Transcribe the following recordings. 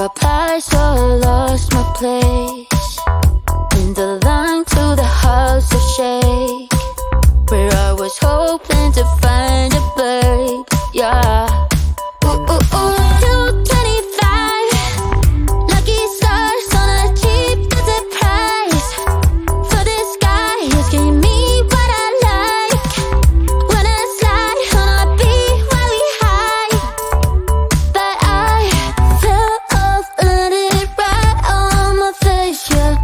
got past, so I lost my place in the line to the house of shake, where I was hoping to find a babe, yeah. Ooh, ooh, ooh, 225, lucky stars on a cheap visit price. For this guy, he's giving me what I like. When I slide on a beat while we high, but I fell off, let it right on my face, yeah.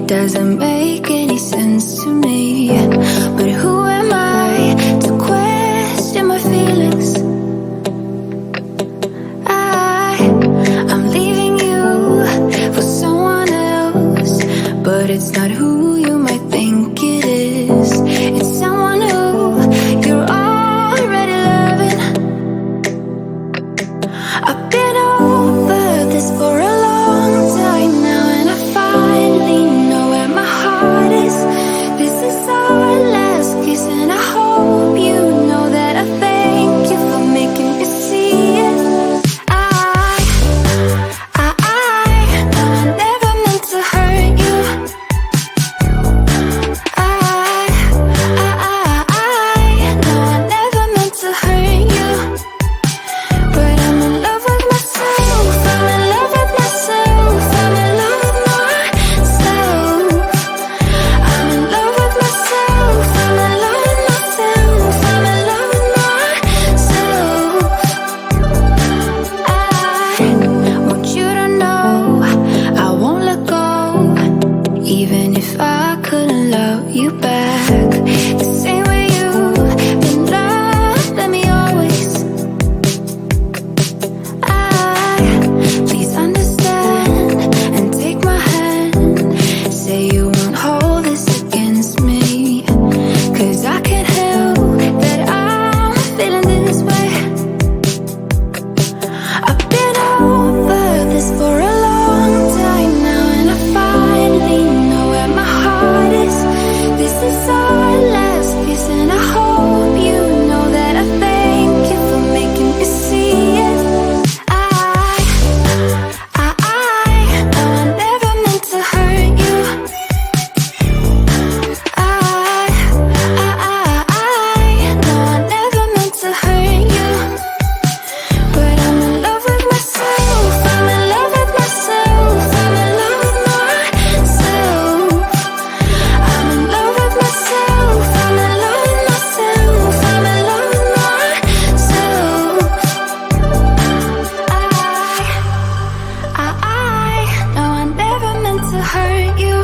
doesn't make any sense to me. But who am I to question my feelings? I'm leaving you for someone else, but it's not who you might think it is. It's someone who you're already loving. I've been over this for a long time now, and I finally know where my heart is. This is our last kiss, and I hope you know that I thank you for making me see it. I never meant to hurt you. I never meant to hurt you. But I'm in love with myself. I'm in love with myself. I'm in love with myself. I'm in love with myself. I'm in love with myself. I'm in love with myself. I want you to know I won't let go, even if I couldn't love you back the same way you've been loving me always. Please understand and take my hand. Say you won't hold this against me, 'cause I can't help that I'm feeling this way. I've been over this for a long time now, and I finally know where my heart is. This is our last kiss, and I hope you know that I thank you for making me see it. I never meant to hurt you. I never meant to hurt you. But I'm in love with myself. I'm in love with myself. I'm in love with myself. I'm in love with myself. I'm in love with myself. I'm in love with myself. I know I never meant to hurt you.